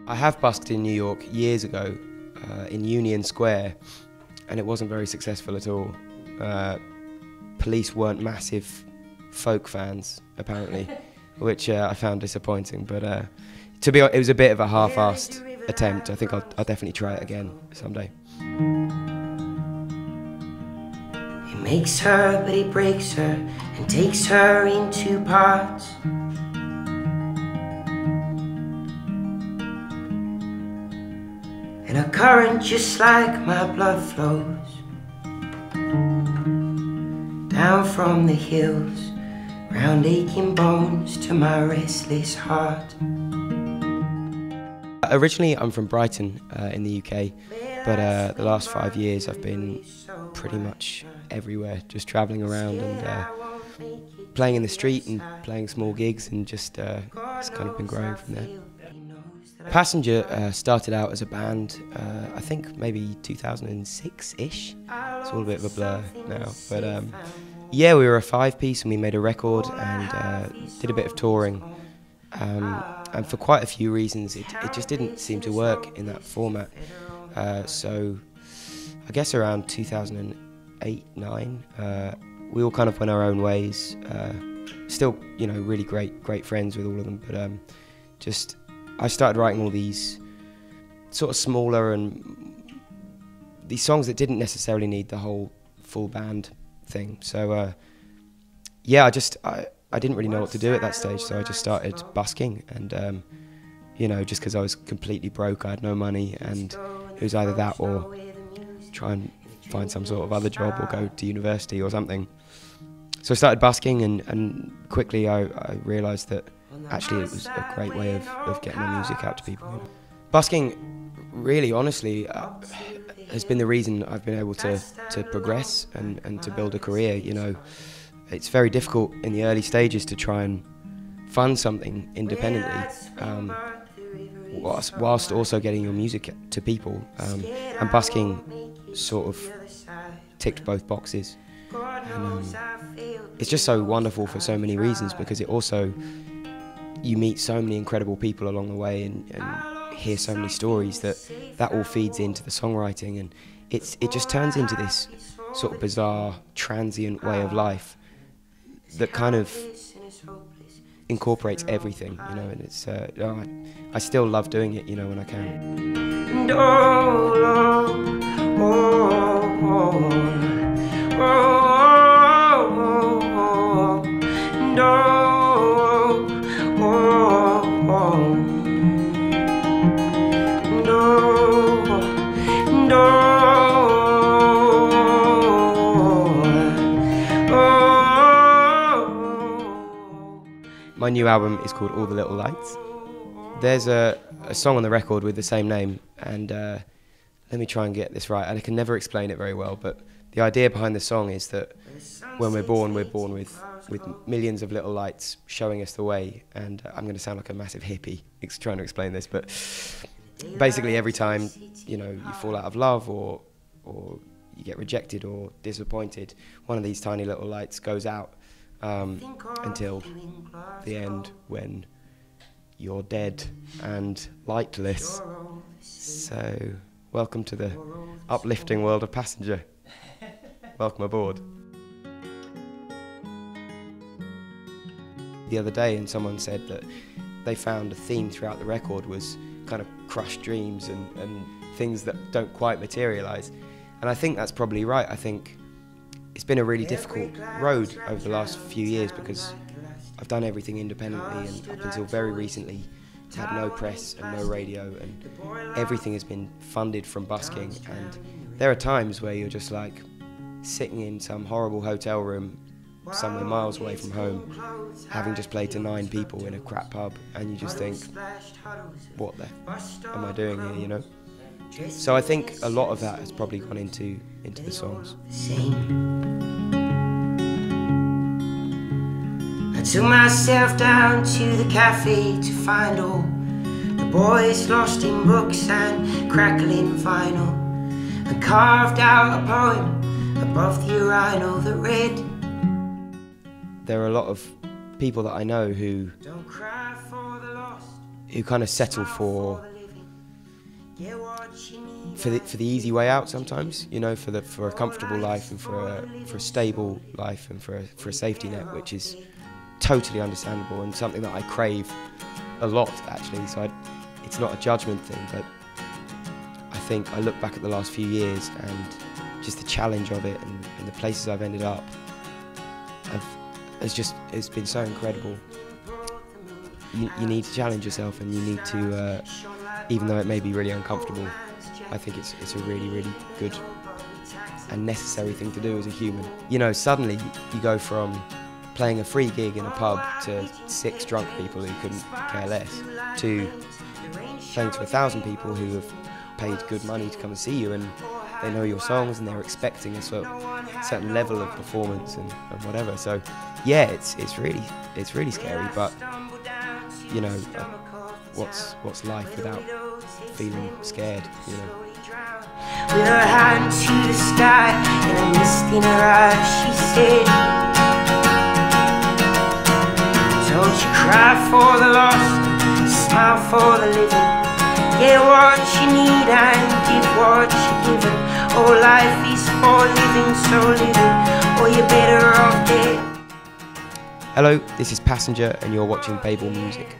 I have busked in New York years ago in Union Square, and it wasn't very successful at all. Police weren't massive folk fans, apparently, which I found disappointing. But to be honest, it was a bit of a half-assed attempt. I think I'll definitely try it again someday. He makes her, but he breaks her and takes her into parts. And a current just like my blood flows down from the hills, round aching bones to my restless heart. Originally, I'm from Brighton in the UK, but the last 5 years I've been pretty much everywhere, just travelling around and playing in the street and playing small gigs, and just it's kind of been growing from there. Passenger started out as a band, I think maybe 2006-ish. It's all a bit of a blur now, but yeah, we were a 5-piece and we made a record and did a bit of touring. And for quite a few reasons, it just didn't seem to work in that format. So I guess around 2008-9, we all kind of went our own ways. Still, you know, really great friends with all of them, but just I started writing all these sort of smaller and these songs that didn't necessarily need the whole full band thing. So yeah, I didn't really know what to do at that stage, so I just started busking, and you know, just because I was completely broke, I had no money, and it was either that or try and find some sort of other job or go to university or something. So I started busking, and quickly I realised that actually it was a great way of getting my music out to people. Busking, really, honestly, has been the reason I've been able to progress and to build a career. You know, it's very difficult in the early stages to try and fund something independently, whilst also getting your music to people. And busking sort of ticked both boxes. And it's just so wonderful for so many reasons, because it also, you meet so many incredible people along the way and hear so many stories that all feeds into the songwriting, and it just turns into this sort of bizarre, transient way of life that kind of incorporates everything, you know, and it's I still love doing it, you know, when I can. And oh, oh, oh, oh, oh, and oh, oh, oh, and oh, and My new album is called All the Little Lights. There's a song on the record with the same name, and let me try and get this right. I can never explain it very well, but the idea behind the song is that when we're born with millions of little lights showing us the way. And I'm going to sound like a massive hippie trying to explain this, but basically every time, you know, you fall out of love or you get rejected or disappointed, one of these tiny little lights goes out until the end, when you're dead and lightless. So welcome to the uplifting world of Passenger. Welcome aboard. The other day, and someone said that they found a theme throughout the record was kind of crushed dreams and things that don't quite materialise. And I think that's probably right. I think it's been a really difficult road over the last few years, because I've done everything independently, and up until very recently had no press and no radio, and everything has been funded from busking. And there are times where you're just like sitting in some horrible hotel room somewhere miles away from home, having just played to 9 people in a crap pub, and you just think, what the am I doing here, you know? So I think a lot of that has probably gone into the songs. I took myself down to the cafe to find all the boys lost in books and crackling vinyl, and carved out a poem above the urinal that read, there are a lot of people that I know who kind of settle for for the easy way out sometimes, you know, for a comfortable life and for a stable life and for a safety net, which is totally understandable and something that I crave a lot, actually. So it's not a judgment thing, but I think I look back at the last few years and just the challenge of it and the places I've ended up it's been so incredible. You need to challenge yourself, and you need to, even though it may be really uncomfortable, I think it's a really, really good and necessary thing to do as a human. You know, suddenly you go from playing a free gig in a pub to 6 drunk people who couldn't care less, to playing to 1,000 people who have paid good money to come and see you, and they know your songs and they're expecting a certain level of performance and whatever. So yeah, it's really scary, but you know, what's life without feeling scared, you know? With her hand to the sky and a mist in her eyes, she said, don't you cry for the lost, smile for the living. Get what you need and give what you're given. Oh, life is for living, so living, or you're better off dead. Hello, this is Passenger and you're watching Baeblemusic.